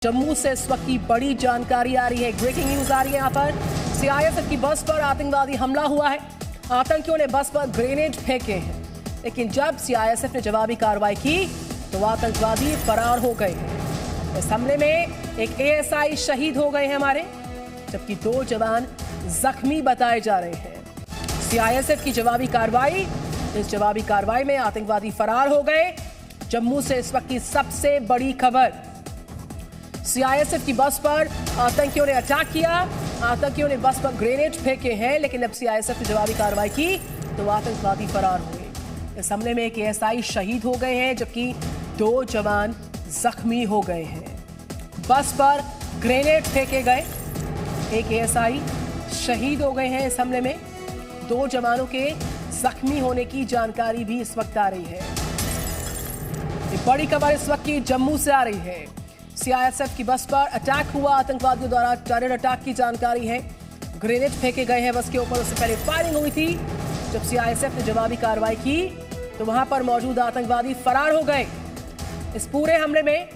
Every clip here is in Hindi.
जम्मू से इस वक्त की बड़ी जानकारी आ रही है, ब्रेकिंग न्यूज आ रही है। यहाँ पर सीआईएसएफ की बस पर आतंकवादी हमला हुआ है। आतंकियों ने बस पर ग्रेनेड फेंके हैं, लेकिन जब सीआईएसएफ ने जवाबी कार्रवाई की तो आतंकवादी फरार हो गए। इस हमले में एक एएसआई शहीद हो गए हैं हमारे, जबकि 2 जवान जख्मी बताए जा रहे हैं। सीआईएसएफ की जवाबी कार्रवाई, इस जवाबी कार्रवाई में आतंकवादी फरार हो गए। जम्मू से इस वक्त की सबसे बड़ी खबर, सीआईएसएफ की बस पर आतंकियों ने अटैक किया। आतंकियों ने बस पर ग्रेनेड फेंके हैं, लेकिन जब सीआईएसएफ ने जवाबी कार्रवाई की तो आतंकवादी फरार हुए। इस हमले में एक एएसआई शहीद हो गए हैं, जबकि 2 जवान जख्मी हो गए हैं। बस पर ग्रेनेड फेंके गए, एक एएसआई शहीद हो गए हैं इस हमले में। 2 जवानों के जख्मी होने की जानकारी भी इस वक्त आ रही है। एक बड़ी खबर इस वक्त की जम्मू से आ रही है। सीआईएसएफ की बस पर अटैक हुआ, आतंकवादियों द्वारा टेरर अटैक की जानकारी है। ग्रेनेड फेंके गए हैं बस के ऊपर। उससे पहले फायरिंग हुई थी। जब सीआईएसएफ ने जवाबी कार्रवाई की तो वहां पर मौजूद आतंकवादी फरार हो गए। इस पूरे हमले में,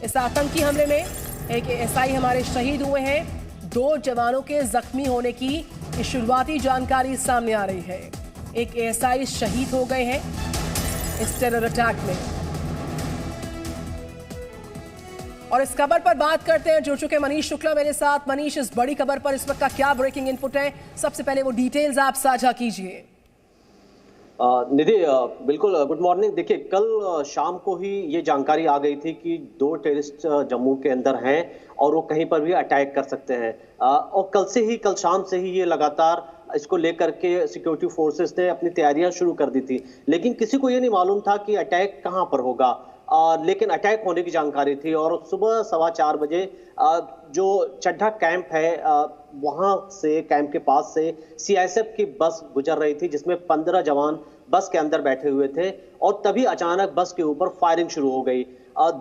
इस आतंकी हमले में एक एएसआई हमारे शहीद हुए हैं। 2 जवानों के जख्मी होने की शुरुआती जानकारी सामने आ रही है। एक एएसआई शहीद हो गए हैं इस टेरर अटैक में। और इस खबर पर बात करते हैं, जुड़ चुके मनीष शुक्ला मेरे साथ। मनीष, इस बड़ी खबर पर इस वक्त का क्या ब्रेकिंग इनपुट है? सबसे पहले वो डिटेल्स आप साझा कीजिए। निधि, बिल्कुल गुड मॉर्निंग। देखिए, कल शाम को ही ये जानकारी आ गई थी कि 2 टेररिस्ट जम्मू के अंदर हैं और वो कहीं पर भी अटैक कर सकते हैं। और कल शाम से ही ये लगातार इसको लेकर के सिक्योरिटी फोर्सेस ने अपनी तैयारियां शुरू कर दी थी, लेकिन किसी को ये नहीं मालूम था कि अटैक कहां पर होगा। लेकिन अटैक होने की जानकारी थी और सुबह 4:15 बजे जो चड्ढा कैंप है वहां से, कैंप के पास से सीआईएसएफ की बस गुजर रही थी, जिसमें 15 जवान बस के अंदर बैठे हुए थे। और तभी अचानक बस के ऊपर फायरिंग शुरू हो गई।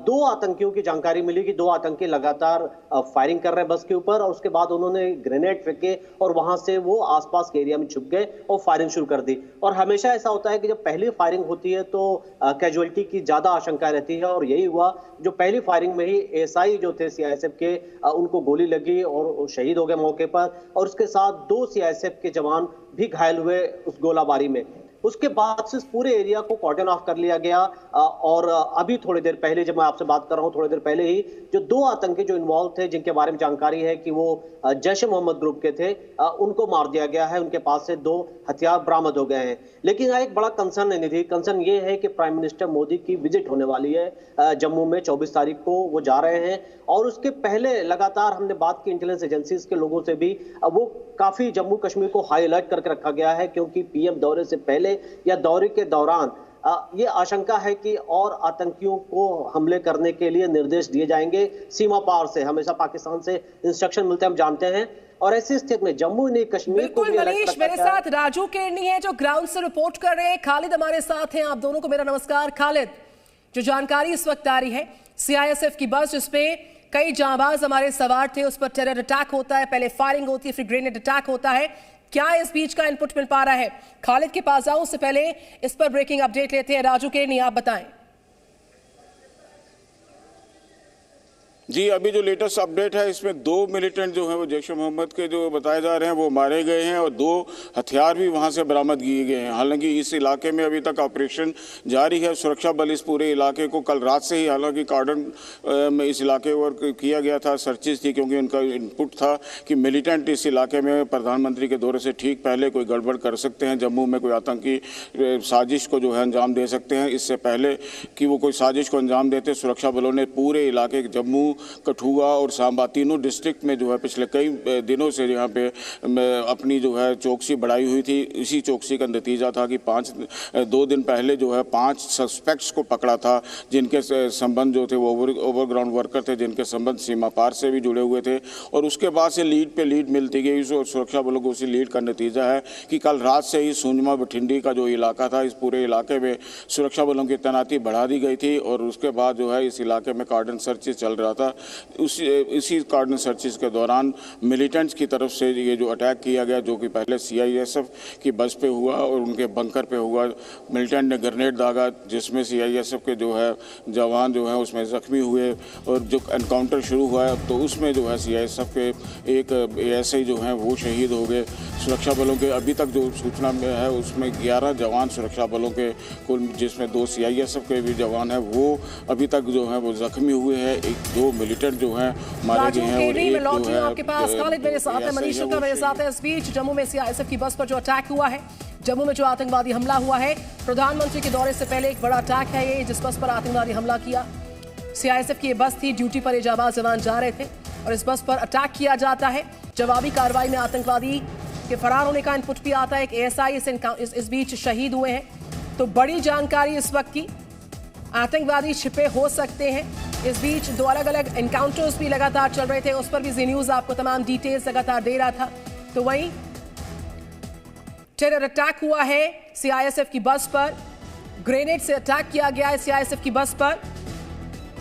2 आतंकियों की जानकारी मिली कि 2 आतंकी लगातार फायरिंग कर रहे हैं बस के ऊपर, और उसके बाद उन्होंने ग्रेनेड फेंके और वहां से वो आसपास के एरिया में छुप गए और फायरिंग शुरू कर दी। और हमेशा ऐसा होता है कि जब पहली फायरिंग होती है तो कैजुअलिटी की ज्यादा आशंका रहती है, और यही हुआ। जो पहली फायरिंग में ही एएसआई जो थे सीआईएसएफ के, उनको गोली लगी और शहीद हो गए मौके पर, और उसके साथ 2 सीआईएसएफ के जवान भी घायल हुए उस गोलाबारी में। उसके बाद से पूरे एरिया को कॉर्डन ऑफ कर लिया गया। और अभी थोड़ी देर पहले, जब मैं आपसे बात कर रहा हूं, थोड़ी देर पहले ही जो 2 आतंकी जो इन्वॉल्व थे, जिनके बारे में जानकारी है कि वो जैश-ए-मोहम्मद ग्रुप के थे, उनको मार दिया गया है। उनके पास से 2 हथियार बरामद हो गए हैं। लेकिन एक बड़ा कंसर्न है निधि, कंसर्न ये है कि प्राइम मिनिस्टर मोदी की विजिट होने वाली है जम्मू में। 24 तारीख को वो जा रहे हैं, और उसके पहले लगातार हमने बात की इंटेलिजेंस एजेंसीज के लोगों से भी। वो काफी जम्मू कश्मीर को हाई अलर्ट करके रखा गया है, क्योंकि पीएम दौरे से पहले या दौरे के दौरान ये आशंका है कि और आतंकियों को हमले करने के लिए निर्देश दिए जाएंगे सीमा पार से। हमेशा पाकिस्तान से इंस्ट्रक्शन मिलते हैं, हम जानते हैं। और ऐसी स्थिति में जम्मू ने कश्मीर को भी मनीष, मेरे साथ राजू केरनी है जो ग्राउंड से रिपोर्ट कर रहे हैं। खालिद हमारे साथ हैं। आप दोनों को मेरा नमस्कार। खालिद, जो जानकारी इस वक्त आ रही है, सीआईएसएफ की बस जिसपे कई जांबाज हमारे सवार थे, उस पर टेरर अटैक होता है। पहले फायरिंग होती है, फिर ग्रेनेड अटैक होता है। क्या इस बीच का इनपुट मिल पा रहा है? खालिद के पास जाऊं, उससे पहले इस पर ब्रेकिंग अपडेट लेते हैं। राजू केरनी, आप बताएं। जी, अभी जो लेटेस्ट अपडेट है, इसमें 2 मिलिटेंट जो हैं वो जैश-ए-मोहम्मद के जो बताए जा रहे हैं वो मारे गए हैं, और 2 हथियार भी वहां से बरामद किए गए हैं। हालांकि इस इलाके में अभी तक ऑपरेशन जारी है। सुरक्षा बल इस पूरे इलाके को कल रात से ही, हालांकि कार्डन में इस इलाके पर किया गया था, सर्चिज थी, क्योंकि उनका इनपुट था कि मिलिटेंट इस इलाके में प्रधानमंत्री के दौरे से ठीक पहले कोई गड़बड़ कर सकते हैं, जम्मू में कोई आतंकी साजिश को जो है अंजाम दे सकते हैं। इससे पहले कि वो कोई साजिश को अंजाम देते, सुरक्षा बलों ने पूरे इलाके, जम्मू, कठुआ और सांबा, तीनों डिस्ट्रिक्ट में जो है पिछले कई दिनों से यहाँ पे अपनी जो है चौकसी बढ़ाई हुई थी। इसी चौकसी का नतीजा था कि 2 दिन पहले जो है 5 सस्पेक्ट्स को पकड़ा था, जिनके संबंध जो थे वो ओवरग्राउंड वर्कर थे, जिनके संबंध सीमा पार से भी जुड़े हुए थे। और उसके बाद से लीड पे लीड मिलती गई सुरक्षा बलों को। उसी लीड का नतीजा है कि कल रात से ही सुंजमा बठिंडी का जो इलाका था, इस पूरे इलाके में सुरक्षा बलों की तैनाती बढ़ा दी गई थी। और उसके बाद जो है इस इलाके में कार्डन सर्च चल रहा था। था। इसी कार्डन सर्चिस के दौरान मिलिटेंट्स की तरफ से ये जो अटैक किया गया, जो कि पहले CISF की बस पे हुआ और उनके बंकर पे हुआ। मिलिटेंट ने ग्रेनेड दागा जिसमें CISF के जो है जवान जो है उसमें ज़ख्मी हुए और जो एनकाउंटर शुरू हुआ तो उसमें जो है CISF के एक ASI जो हैं वो शहीद हो गए। सुरक्षा बलों के अभी तक जो सूचना में है उसमें 11 जवान सुरक्षा बलों के कुल, जिसमें 2 CISF के भी जवान हैं, वो अभी तक जो है वो जख्मी हुए हैं। 2 मिलिटेंट जो हैं मारे गए हैं और एक जो है आपके पास खालिद मेरे साथ है, मनीष शुक्ला मेरे साथ है। इस बीच जम्मू में CISF की बस पर जो अटैक हुआ है, जम्मू में जो आतंकवादी हमला हुआ है, प्रधानमंत्री के दौरे से पहले एक बड़ा अटैक है ये, जिस बस पर आतंकवादी हमला किया। CISF की ये बस थी, ड्यूटी पर ये जाबाज जवान जा रहे थे और इस बस पर अटैक किया जाता है। जवाबी कार्रवाई में आतंकवादी के फरार होने का इनपुट भी आता है। एक ASI इस बीच शहीद हुए हैं। तो बड़ी जानकारी इस वक्त की, आतंकवादी छिपे हो सकते हैं। इस बीच 2 अलग अलग एनकाउंटर्स भी लगातार चल रहे थे, उस पर भी जी न्यूज आपको तमाम डिटेल्स लगातार दे रहा था। तो वहीं टेरर अटैक हुआ है CISF की बस पर, ग्रेनेड से अटैक किया गया है CISF की बस पर।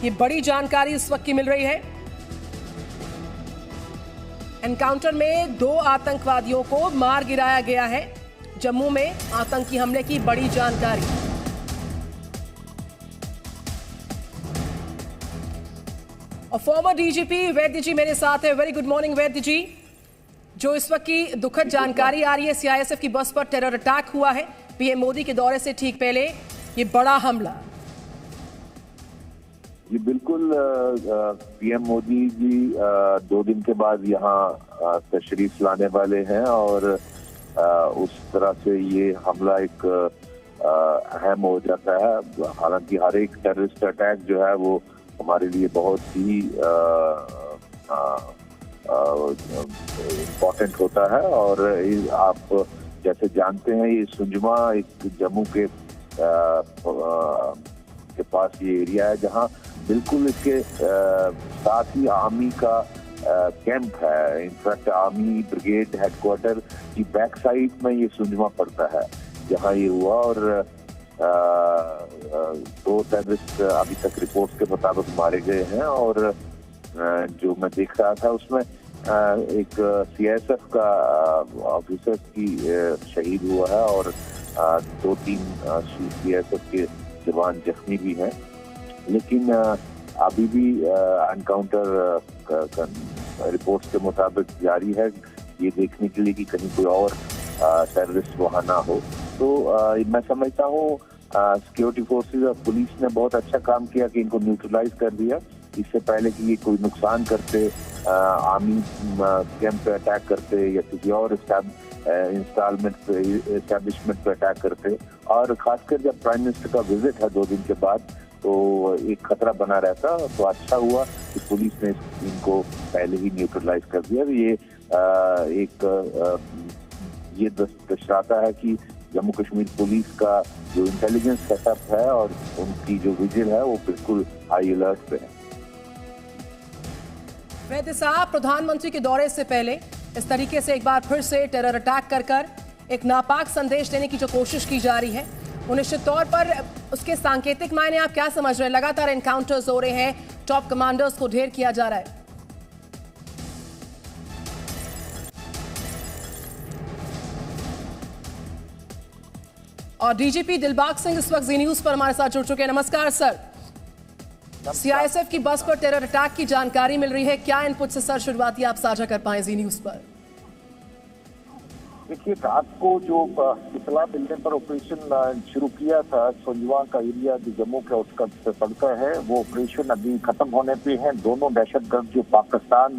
ये बड़ी जानकारी इस वक्त की मिल रही है। एनकाउंटर में 2 आतंकवादियों को मार गिराया गया है। जम्मू में आतंकी हमले की बड़ी जानकारी। और फॉर्मर DGP वैद्य जी मेरे साथ है। वेरी गुड मॉर्निंग वैद्य जी। जो इस वक्त की दुखद जानकारी आ रही है, CISF की बस पर टेरर अटैक हुआ है PM मोदी के दौरे से ठीक पहले, ये बड़ा हमला। जी बिल्कुल, PM मोदी जी 2 दिन के बाद यहाँ तशरीफ लाने वाले हैं और उस तरह से ये हमला एक अहम हो जाता है। हालांकि हर एक टेररिस्ट अटैक जो है वो हमारे लिए बहुत ही इम्पोर्टेंट होता है। और आप जैसे जानते हैं, ये सुंजमा एक जम्मू के पास ये एरिया है जहाँ बिल्कुल इसके साथ ही आर्मी का कैंप है। इनफैक्ट आर्मी ब्रिगेड हेडक्वार्टर की बैक साइड में ये सुंजमा पड़ता है जहाँ ये हुआ। और 2 टेररिस्ट अभी तक रिपोर्ट के मुताबिक मारे गए हैं और जो मैं देख रहा था उसमें एक CISF का ऑफिसर की शहीद हुआ है और 2-3 CISF के जवान जख्मी भी हैं। लेकिन अभी भी एनकाउंटर रिपोर्ट्स के मुताबिक जारी है, ये देखने के लिए कि कहीं कोई और टेररिस्ट वहाँ ना हो। तो मैं समझता हूँ सिक्योरिटी फोर्सेस और पुलिस ने बहुत अच्छा काम किया कि इनको न्यूट्रलाइज कर दिया। इससे पहले कि ये कोई नुकसान करते, आर्मी कैंप पे अटैक करते या किसी और एस्टैब्लिशमेंट पे अटैक करते। और खासकर जब प्राइम मिनिस्टर का विजिट है 2 दिन के बाद, तो एक खतरा बना रहता। तो अच्छा हुआ कि पुलिस ने इनको पहले ही न्यूट्रलाइज कर दिया। ये दर्शाता है कि जम्मू कश्मीर पुलिस का जो इंटेलिजेंस सेटअप है और उनकी जो विजिल है वो बिल्कुल हाई अलर्ट पे है। वैद्य साहब, प्रधानमंत्री के दौरे से पहले इस तरीके से एक बार फिर से टेरर अटैक कर एक नापाक संदेश देने की जो कोशिश की जा रही है, वो निश्चित तौर पर उसके सांकेतिक मायने आप क्या समझ रहे हैं? लगातार एनकाउंटर्स हो रहे हैं, टॉप कमांडर्स को ढेर किया जा रहा है। और DGP दिलबाग सिंह इस वक्त जी न्यूज पर हमारे साथ जुड़ चुके हैं। नमस्कार सर। CISF की बस पर टेरर अटैक की जानकारी मिल रही है, क्या इनपुट से सर शुरुआती आप साझा कर पाए जी न्यूज पर? देखिए, रात को जो इतला मिलने पर ऑपरेशन शुरू किया था सुंजमा का एरिया जो जम्मू के आउटस्कर्ट से पड़ता है, वो ऑपरेशन अभी खत्म होने पे है। दोनों दहशतगर्द जो पाकिस्तान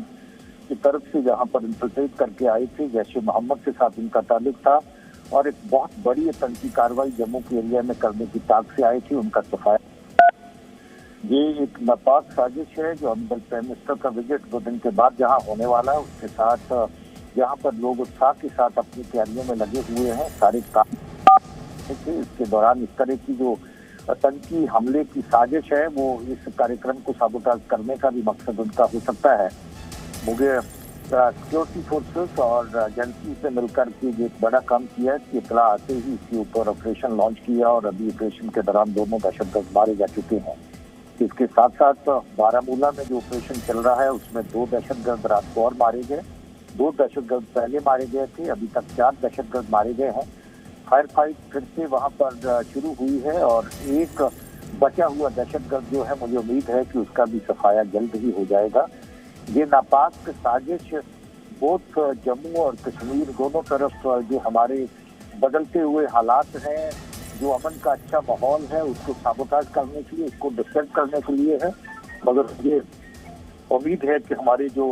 की तरफ से जहां पर इन्फिल्ट्रेट करके आए थे, जैश ए मोहम्मद के साथ इनका ताल्लुक था और एक बहुत बड़ी आतंकी कार्रवाई जम्मू के एरिया में करने की ताक से आई थी, उनका सफाया। ये एक नापाक साजिश है जो हम प्राइम मिनिस्टर का विजिट 2 दिन के बाद जहां होने वाला है, उसके साथ यहाँ पर लोग उत्साह के साथ अपनी तैयारियों में लगे हुए हैं। सारे काम इसके दौरान इस तरह की जो आतंकी हमले की साजिश है, वो इस कार्यक्रम को साबोटाज करने का भी मकसद उनका हो सकता है। मुझे सिक्योरिटी फोर्सेस और एजेंसी से मिलकर के एक बड़ा काम किया है कि इतला आते ही इसके ऊपर ऑपरेशन लॉन्च किया और अभी ऑपरेशन के दौरान दोनों दहशतगर्द मारे जा चुके हैं। इसके साथ साथ बारामूला में जो ऑपरेशन चल रहा है उसमें 2 दहशतगर्द रात को और मारे गए। 2 दहशतगर्द पहले मारे गए थे, अभी तक 4 दहशतगर्द मारे गए हैं। फायर फाइट फिर से वहां पर शुरू हुई है और एक बचा हुआ दहशतगर्द जो है, मुझे उम्मीद है कि उसका भी सफाया जल्द ही हो जाएगा। ये नापाक साजिश बोथ जम्मू और कश्मीर दोनों तरफ जो हमारे बदलते हुए हालात हैं, जो अमन का अच्छा माहौल है, उसको साबोताज करने के लिए, उसको डिस्टर्ब करने के लिए है। मगर ये उम्मीद है कि हमारे जो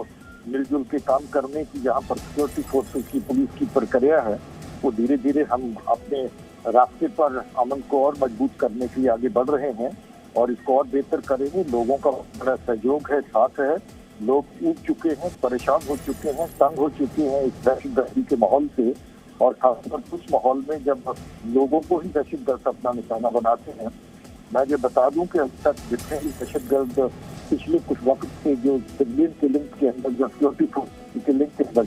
मिलजुल के काम करने की जहाँ पर सिक्योरिटी फोर्सेस की, पुलिस की प्रक्रिया है, वो धीरे धीरे हम अपने रास्ते पर अमन को और मजबूत करने के लिए आगे बढ़ रहे हैं और इसको और बेहतर करेंगे। लोगों का बड़ा सहयोग है, साथ है। लोग ऊब चुके हैं, परेशान हो चुके हैं, तंग हो चुके हैं इस दहशतगर्दी के माहौल से, और खासकर उस माहौल में जब लोगों को ही दहशतगर्द अपना निशाना बनाते हैं। मैं ये बता दूं कि अब तक जितने भी दहशतगर्द पिछले कुछ वक्त से जो सिविलियन किलिंग के अंदर, जो सिक्योरिटी फोर्स किलिंग के अंदर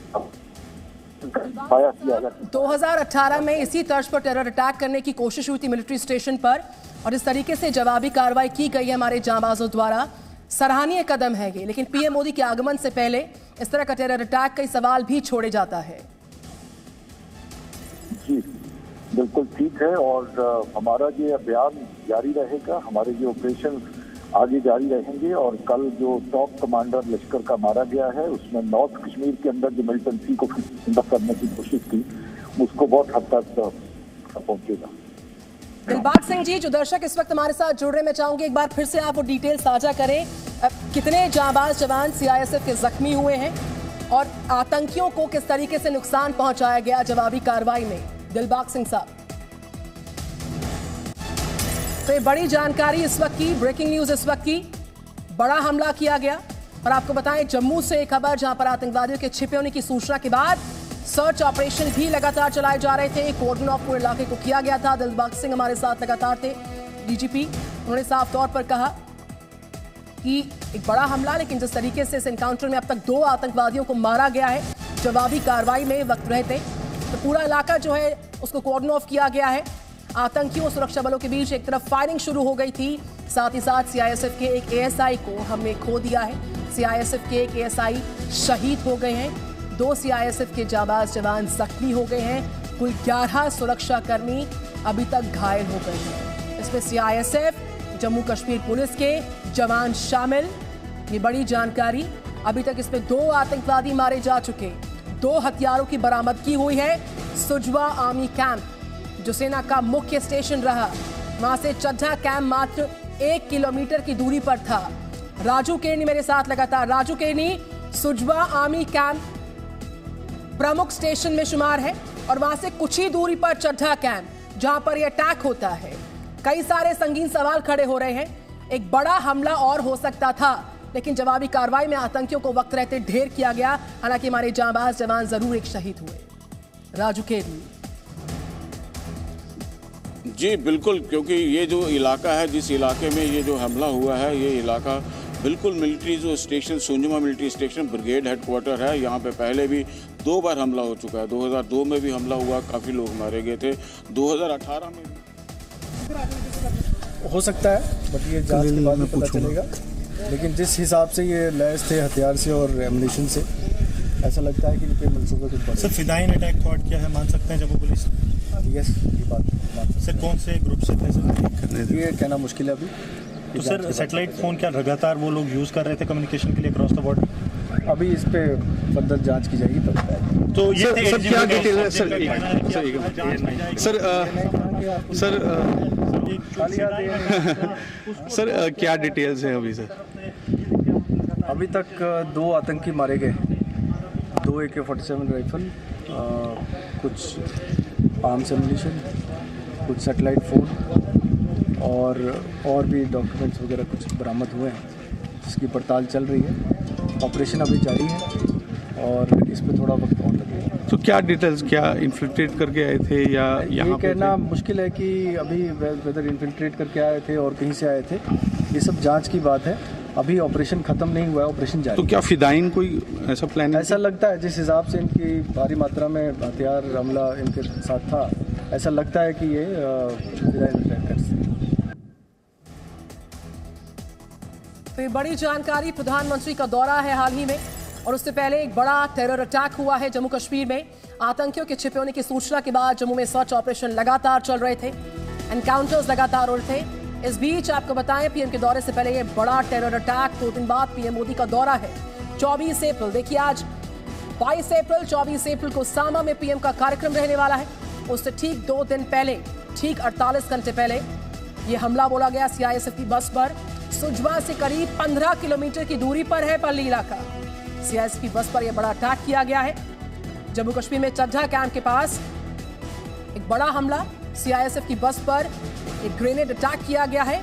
पाया किया गया, 2018 में इसी तर्ज पर टेरर अटैक करने की कोशिश हुई थी मिलिट्री स्टेशन पर, और इस तरीके से जवाबी कार्रवाई की गई है हमारे जांबाजों द्वारा। सराहनीय कदम है ये, लेकिन पीएम मोदी के आगमन से पहले इस तरह का टेरर अटैक कई सवाल भी छोड़े जाता है। जी बिल्कुल ठीक है, और हमारा ये अभियान जारी रहेगा, हमारे ये ऑपरेशन आगे जारी रहेंगे। और कल जो टॉप कमांडर लश्कर का मारा गया है, उसमें नॉर्थ कश्मीर के अंदर जो मिलिटेंसी को करने की कोशिश की, उसको बहुत हद तक पहुंचेगा। दिलबाग सिंह जी, जो दर्शक इस वक्त हमारे साथ जुड़ रहे, मैं चाहूंगी एक बार फिर से आप वो डिटेल साझा करें। कितने जांबाज जवान सीआईएसएफ के जख्मी हुए हैं और आतंकियों को किस तरीके से नुकसान पहुंचाया गया जवाबी कार्रवाई में? दिलबाग सिंह साहब, तो ये बड़ी जानकारी इस वक्त की, ब्रेकिंग न्यूज इस वक्त की, बड़ा हमला किया गया। और आपको बताएं, जम्मू से एक खबर जहां पर आतंकवादियों के छिपे होने की सूचना के बाद सर्च ऑपरेशन भी लगातार चलाए जा रहे थे। कोर्डन ऑफ पूरे इलाके को किया गया था। दिलबाग सिंह हमारे साथ लगातार थे, डीजीपी। उन्होंने साफ तौर पर कहा कि एक बड़ा हमला, लेकिन जिस तरीके से इस एनकाउंटर में अब तक 2 आतंकवादियों को मारा गया है जवाबी कार्रवाई में वक्त रहते, तो पूरा इलाका जो है उसको कोर्डन ऑफ किया गया है। आतंकियों और सुरक्षा बलों के बीच एक तरफ फायरिंग शुरू हो गई थी, साथ ही साथ सीआईएसएफ के एक एएसआई को हमने खो दिया है। सीआईएसएफ के एक एएसआई शहीद हो गए हैं, 2 सीआईएसएफ के जांबाज जवान जख्मी हो गए हैं, कुल 11 सुरक्षा कर्मी अभी तक घायल हो गए हैं। इसमें सीआईएसएफ, जम्मू कश्मीर पुलिस के जवान शामिल। ये बड़ी जानकारी। अभी तक इसमें 2 आतंकवादी मारे जा चुके, 2 हथियारों की बरामदगी हुई है। सुजवा आर्मी कैंप, जो सेना का मुख्य स्टेशन रहा, वहां से चड्ढा कैंप मात्र 1 किलोमीटर की दूरी पर था। राजू केरनी मेरे साथ लगातार। राजू केरनी, सुजवा आर्मी कैंप प्रमुख स्टेशन में शुमार है और वहां से कुछ ही दूरी पर चड्ढा कैंप, जहां पर यह अटैक होता है। कई सारे संगीन सवाल खड़े हो रहे हैं। एक बड़ा हमला और हो सकता था, लेकिन जवाबी कार्रवाई में आतंकियों को वक्त रहते ढेर किया गया। हालांकि हमारे जांबाज जवान जरूर एक शहीद हुए। राजू केरनी जी बिल्कुल, क्योंकि ये जो इलाका है, जिस इलाके में ये जो हमला हुआ है, ये इलाका बिल्कुल मिलिट्री जो station, Sunjuwan military station brigade headquarters है। यहाँ पे पहले भी 2 बार हमला हो चुका है। 2002 में भी हमला हुआ, काफ़ी लोग मारे गए थे। 2018 में भी हो सकता है, बट ये जांच के बाद में पता चलेगा। लेकिन जिस हिसाब से ये लैस थे हथियार से और एमुनेशन से, ऐसा लगता है कि इनके मंसूबे कुछ बड़े। सर, फिदायीन अटैक थॉट क्या है, मान सकते हैं जम्मू पुलिस? यस, ये बात सर कौन से ग्रुप से थे सर? ये कहना मुश्किल है अभी। तो सर सैटेलाइट फ़ोन क्या लगातार वो लोग यूज़ कर रहे थे कम्युनिकेशन के लिए क्रॉस द बॉर्डर? अभी इस पे फर्दर जांच की जाएगी, तब बताएंगे। तो ये सर क्या डिटेल है सर? सर क्या डिटेल्स हैं अभी सर? अभी तक 2 आतंकी मारे गए, 2 AK-47 राइफल, कुछ आर्म्स एमुनेशन, कुछ सैटेलाइट फ़ोन और भी डॉक्यूमेंट्स वगैरह कुछ बरामद हुए हैं, जिसकी पड़ताल चल रही है। ऑपरेशन अभी जारी है और इस पर थोड़ा वक्त और लगेगा। तो क्या डिटेल्स, क्या इन्फिल्ट्रेट करके आए थे या यहाँ ये कहना मुश्किल है कि अभी वेदर इन्फिल्ट्रेट करके आए थे और कहीं से आए थे, ये सब जांच की बात है। अभी ऑपरेशन खत्म नहीं हुआ है, ऑपरेशन जारी। तो क्या फिदायीन कोई ऐसा प्लान है? ऐसा लगता है, जिस हिसाब से इनकी भारी मात्रा में हथियार हमला इनके साथ था, ऐसा लगता है कि ये फिदायीन अटैकर्स। तो ये बड़ी जानकारी, प्रधानमंत्री का दौरा है हाल ही में और उससे पहले एक बड़ा टेरर अटैक हुआ है जम्मू कश्मीर में। आतंकियों के छिपे होने की सूचना के बाद जम्मू में सर्च ऑपरेशन लगातार चल रहे थे, एनकाउंटर्स लगातार हो रहे थे। इस बीच आपको बताएं, पीएम के दौरे से पहले ये बड़ा टेरर अटैक, 2 दिन बाद पीएम मोदी का दौरा है। 24 अप्रैल, देखिए आज 22 अप्रैल, 24 अप्रैल को सामा में पीएम का कार्यक्रम रहने वाला है। उससे ठीक 2 दिन पहले, ठीक 48 घंटे पहले ये हमला बोला गया सीआईएसएफ की बस पर। सुजवा से करीब 15 किलोमीटर की दूरी पर है पल्ली इलाका। सीआईएसएफ की बस पर यह बड़ा अटैक किया गया है। जम्मू कश्मीर में चड्ढा कैंप के पास एक बड़ा हमला, सीआईएसएफ की बस पर एक ग्रेनेड अटैक किया गया है।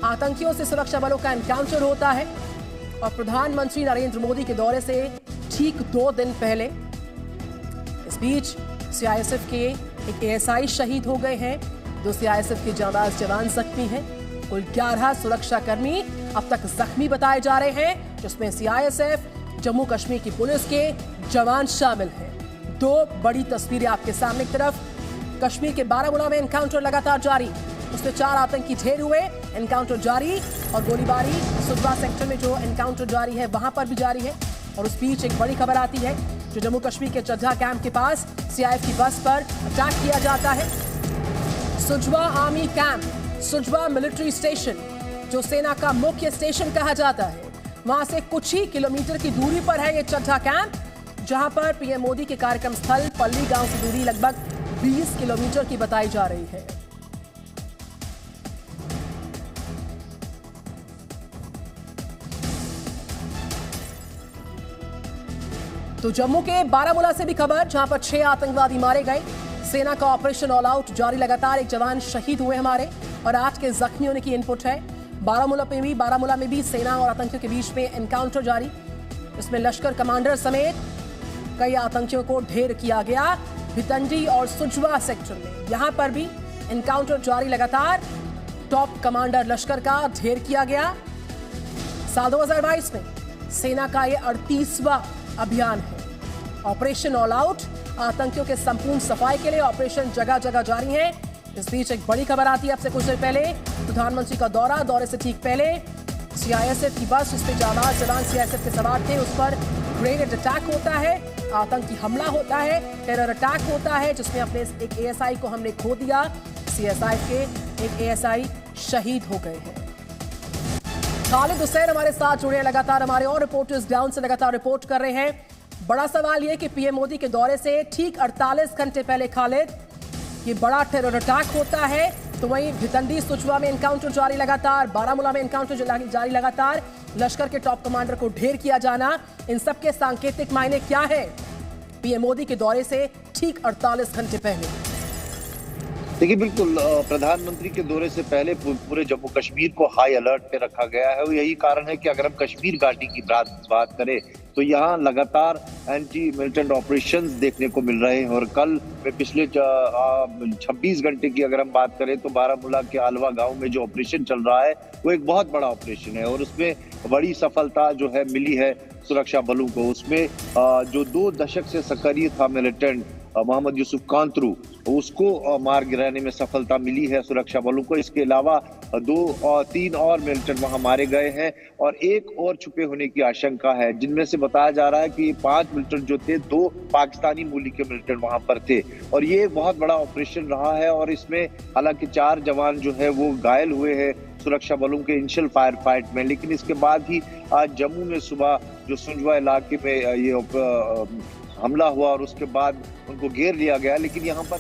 आतंकियों से सुरक्षा बलों का एनकाउंटर होता है और प्रधानमंत्री नरेंद्र मोदी के दौरे से ठीक 2 दिन पहले इस बीच सीआईएसएफ के एक एएसआई शहीद हो गए हैं। 2 सीआईएसएफ के जांबाज जवान जख्मी हैं। कुल 11 सुरक्षाकर्मी अब तक जख्मी बताए जा रहे हैं, जिसमें सीआईएसएफ, जम्मू कश्मीर की पुलिस के जवान शामिल हैं। 2 बड़ी तस्वीरें आपके सामने की तरफ। कश्मीर के बारामूला में एनकाउंटर लगातार जारी, उसमें 4 आतंकी ढेर हुए, एनकाउंटर जारी और गोलीबारी सुजवा सेक्टर में जो एनकाउंटर जारी है वहां पर भी जारी है। और उस बीच एक बड़ी खबर आती है जो जम्मू कश्मीर के चड्ढा कैंप के पास सीआईएफ की बस पर अटैक किया जाता है। सुजवा आर्मी कैंप, सुजवा मिलिट्री स्टेशन, जो सेना का मुख्य स्टेशन कहा जाता है, वहां से कुछ ही किलोमीटर की दूरी पर है ये चड्ढा कैंप, जहां पर पीएम मोदी के कार्यक्रम स्थल पल्ली गांव की दूरी लगभग 20 किलोमीटर की बताई जा रही है। तो जम्मू के बारामूला से भी खबर, जहां पर 6 आतंकवादी मारे गए। सेना का ऑपरेशन ऑल आउट जारी, लगातार एक जवान शहीद हुए हमारे और 8 के जख्मी होने की इनपुट है। बारामूला में भी सेना और आतंकियों के बीच में एनकाउंटर जारी, इसमें लश्कर कमांडर समेत कई आतंकियों को ढेर किया गया भितंडी और सुजवा सेक्टर में। यहां पर भी एनकाउंटर जारी, लगातार टॉप कमांडर लश्कर का ढेर किया गया। साल 2022 में सेना का यह 38वां अभियान है। ऑपरेशन ऑल आउट, आतंकियों के संपूर्ण सफाई के लिए ऑपरेशन जगह जगह जारी है। इस बीच एक बड़ी खबर आती है अब से कुछ देर पहले, प्रधानमंत्री का दौरा, दौरे से ठीक पहले सीआईएसएफ की बस, जिसमें जाबाज जवान सीआईएसएफ के सवार थे, उस पर ग्रेनेड अटैक होता है, आतंकी हमला होता है, टेरर अटैक होता है, जिसमें अपने एक एएसआई को हमने खो दिया। सीएसआईएफ के एक एएसआई शहीद हो गए हैं। खालिद हुसैन हमारे साथ जुड़े हैं, लगातार हमारे और रिपोर्टर्स ग्राउंड से लगातार रिपोर्ट कर रहे हैं। बड़ा सवाल यह कि पीएम मोदी के दौरे से ठीक 48 घंटे पहले खालिद ये बड़ा टेरर अटैक होता है, तो वहीं भितंडी सुजवा में एनकाउंटर जारी लगातार, बारामूला में एनकाउंटर जारी लगातार, लश्कर के टॉप कमांडर को ढेर किया जाना, इन सब के सांकेतिक मायने क्या है पीएम मोदी के दौरे से ठीक 48 घंटे पहले? देखिए, बिल्कुल प्रधानमंत्री के दौरे से पहले पूरे जम्मू कश्मीर को हाई अलर्ट पे रखा गया है और यही कारण है कि अगर हम कश्मीर घाटी की बात करें तो यहाँ लगातार एंटी मिलिटेंट ऑपरेशंस देखने को मिल रहे हैं। और कल पिछले 26 घंटे की अगर हम बात करें तो बारामूला के आलवा गांव में जो ऑपरेशन चल रहा है वो एक बहुत बड़ा ऑपरेशन है और उसमें बड़ी सफलता जो है मिली है सुरक्षा बलों को। उसमें जो 2 दशक से सक्रिय था मिलिटेंट मोहम्मद यूसुफ कांतरू, उसको मार गिराने में सफलता मिली है सुरक्षा बलों को। इसके अलावा 2 और 3 और मिलिटेंट वहां मारे गए हैं और 1 और छुपे होने की आशंका है, जिनमें से बताया जा रहा है कि 5 मिलिटेंट जो थे 2 पाकिस्तानी मूल के मिलिटेंट वहां पर थे और ये एक बहुत बड़ा ऑपरेशन रहा है। और इसमें हालांकि 4 जवान जो है वो घायल हुए हैं सुरक्षा बलों के इनिशियल फायर फाइट में, लेकिन इसके बाद ही आज जम्मू में सुबह जो सुंजवा इलाके में ये हमला हुआ और उसके बाद उनको घेर लिया गया। लेकिन यहाँ पर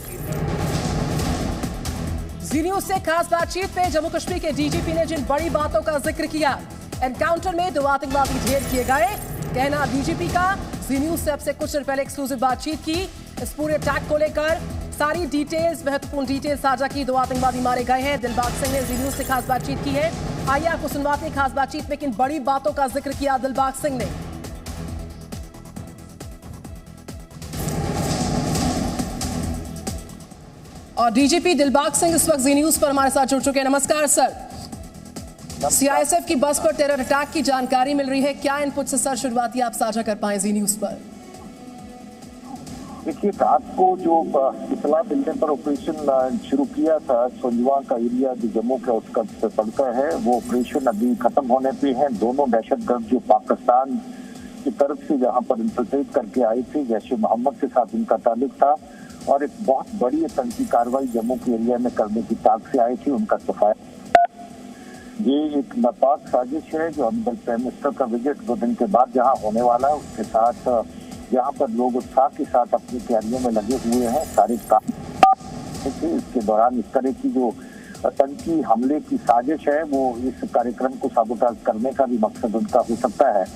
जी न्यूज से खास बातचीत में जम्मू कश्मीर के डीजीपी ने जिन बड़ी बातों का जिक्र किया, एनकाउंटर में 2 आतंकवादी ढेर किए गए, कहना डीजीपी का। जी न्यूज से अब से कुछ देर पहले एक्सक्लूसिव बातचीत की, इस पूरे अटैक को लेकर सारी डिटेल्स, महत्वपूर्ण डिटेल्स साझा की। 2 आतंकवादी मारे गए हैं। दिलबाग सिंह ने जी न्यूज से खास बातचीत की है, आइए आपको सुनवाते हैं खास बातचीत में किन बड़ी बातों का जिक्र किया दिलबाग सिंह ने। और डीजीपी दिलबाग सिंह इस वक्त जी न्यूज पर हमारे साथ जुड़ चुके हैं। नमस्कार सर। सीआईएसएफ की बस पर टेरर अटैक की जानकारी मिल रही है, क्या इनपुट से सर शुरुआती आप साझा कर पाए जी न्यूज पर? देखिए, रात को जो इतला मिलने पर ऑपरेशन शुरू किया था सुंजवा का एरिया जो जम्मू के आउटस्कर्ट से पड़ता है, वो ऑपरेशन अभी खत्म होने पे है। दोनों दहशतगर्द जो पाकिस्तान की तरफ से जहां पर इंफिल्ट्रेट करके आए थे, जैश ए मोहम्मद के साथ इनका ताल्लुक था और एक बहुत बड़ी आतंकी कार्रवाई जम्मू के एरिया में करने की ताक से आए थे, उनका सफाया। ये एक नापाक साजिश है जो ऑनरेबल प्राइम मिनिस्टर का विजिट 2 दिन के बाद जहां होने वाला है, उसके साथ यहाँ पर लोग उत्साह के साथ अपनी तैयारियों में लगे हुए हैं। सारे काम इसके दौरान इस तरह की जो आतंकी हमले की साजिश है, वो इस कार्यक्रम को साबोटाज करने का भी मकसद उनका हो सकता है।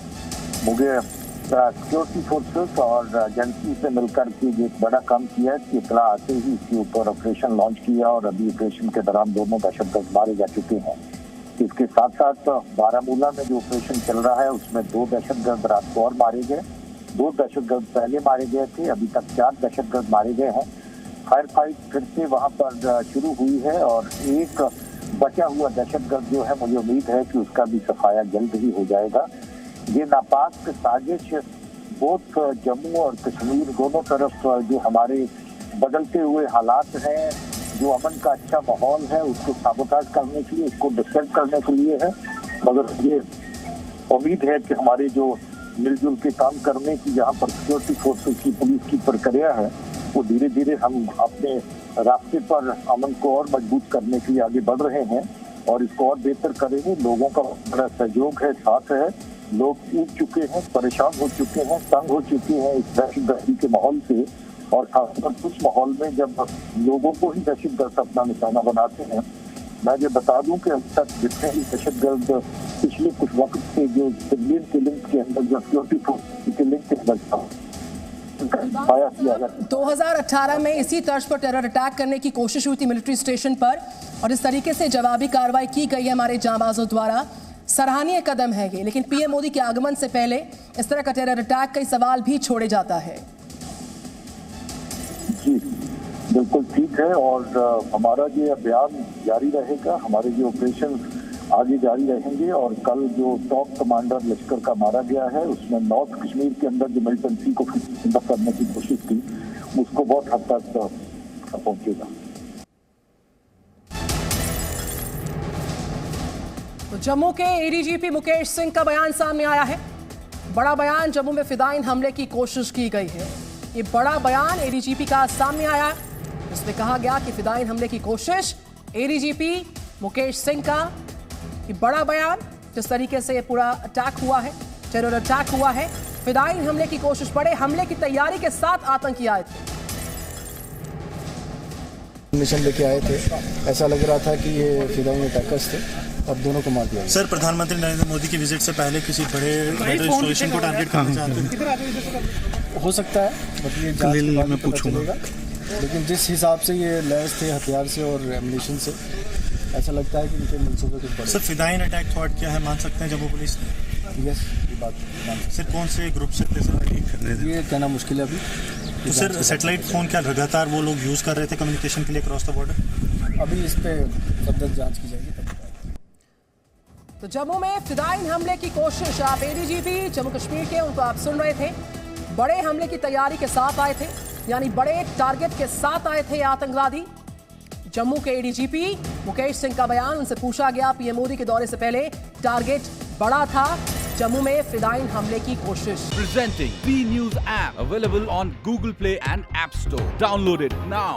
मुझे सिक्योरिटी फोर्सेस और एजेंसी से मिलकर के एक बड़ा काम किया है कि इतला आते ही इसके ऊपर ऑपरेशन लॉन्च किया और अभी ऑपरेशन के दौरान दोनों दहशतगर्द मारे जा चुके हैं। इसके साथ साथ बारामूला में जो ऑपरेशन चल रहा है उसमें 2 दहशतगर्द रात को और मारे गए। 2 दहशतगर्द पहले मारे गए थे, अभी तक 4 दहशतगर्द मारे गए हैं। फायर फाइट फिर से वहां पर शुरू हुई है और एक बचा हुआ दहशतगर्द जो है, मुझे उम्मीद है कि उसका भी सफाया जल्द ही हो जाएगा। ये नापाक साजिश बोथ जम्मू और कश्मीर दोनों तरफ जो हमारे बदलते हुए हालात हैं, जो अमन का अच्छा माहौल है, उसको साबोटाज करने के लिए, उसको डिस्टर्ब करने के लिए है। मगर ये उम्मीद है कि हमारे जो मिलजुल के काम करने की जहाँ पर सिक्योरिटी फोर्सेस की, पुलिस की प्रक्रिया है, वो धीरे धीरे हम अपने रास्ते पर अमन को और मजबूत करने के लिए आगे बढ़ रहे हैं और इसको और बेहतर करेंगे। लोगों का बड़ा सहयोग है, साथ है। लोग ऊब चुके हैं, परेशान हो चुके हैं, तंग हो चुके हैं इस दहशतगर्दी के माहौल से और खासकर उस माहौल में जब लोगों को ही दहशतगर्द अपना निशाना बनाते हैं। मैं ये बता दूं कि अब तक जितने ही दहशतगर्द पिछले कुछ वक्त से जो सिविलियन किलिंग के अंदर, जो सिक्योरिटी फोर्स किलिंग के अंदर पाया किया गया। 2018 में इसी तर्ज पर टेरर अटैक करने की कोशिश हुई थी मिलिट्री स्टेशन पर और इस तरीके से जवाबी कार्रवाई की गई है हमारे जांबाजों द्वारा। सराहनीय कदम है ये, लेकिन पीएम मोदी के आगमन से पहले इस तरह का टेरर अटैक कई सवाल भी छोड़े जाता है। जी बिल्कुल ठीक है और हमारा ये अभियान जारी रहेगा, हमारे ये ऑपरेशन आगे जारी रहेंगे और कल जो टॉप कमांडर लश्कर का मारा गया है, उसमें नॉर्थ कश्मीर के अंदर जो मिलिटेंसी को फिर करने की कोशिश की, उसको बहुत हद तक पहुंचेगा। तो जम्मू के एडीजीपी मुकेश सिंह का बयान सामने आया है। बड़ा बयान, जम्मू में फिदायीन हमले की कोशिश की गई है। ये बड़ा बयान एडीजीपी का सामने आया, जिसमें कहा गया कि फिदायीन हमले की कोशिश, एडीजीपी मुकेश सिंह का ये बड़ा बयान। जिस तरीके से ये पूरा अटैक हुआ है, टेरर अटैक हुआ है, फिदायीन हमले की कोशिश, बड़े हमले की तैयारी के साथ आतंकी आए थे, मिशन लेके आए थे। ऐसा लग रहा था कि ये फिदायीन अटैकर्स थे और दोनों को मार दिया। सर, प्रधानमंत्री नरेंद्र मोदी की विजिट से पहले किसी बड़े मेट्रो स्टेशन को टारगेट करना चाहते हैं? हो सकता है, मतलब ये जांच के बाद पता चलेगा। लेकिन जिस हिसाब से ये लैस थे हथियार से और एमुनिशन से, ऐसा लगता है कि इनके मंसूबे कुछ बड़े। सर, फिदायीन अटैक थॉट क्या है, मान सकते हैं जम्मू पुलिस ने? यस, ये बात मान सकते। सर, कौन से ग्रुप से ठीक कर रहे थे? ये कहना मुश्किल है अभी। तो सर, सैटेलाइट फोन क्या लगातार वो लोग यूज कर रहे थे कम्युनिकेशन के लिए क्रॉस द बॉर्डर? अभी इस पे फर्दर जांच की जाएगी। तो जम्मू में फिदायीन हमले की कोशिश, आप एडीजीपी जम्मू कश्मीर के, उनको आप सुन रहे थे। बड़े हमले की तैयारी के साथ आए थे, यानी बड़े टारगेट के साथ आए थे आतंकवादी। जम्मू के एडीजीपी मुकेश सिंह का बयान, उनसे पूछा गया पीएम मोदी के दौरे से पहले टारगेट बड़ा था, जम्मू में फिदायीन हमले की कोशिश। Presenting B News app available on Google Play and App Store. Download it now.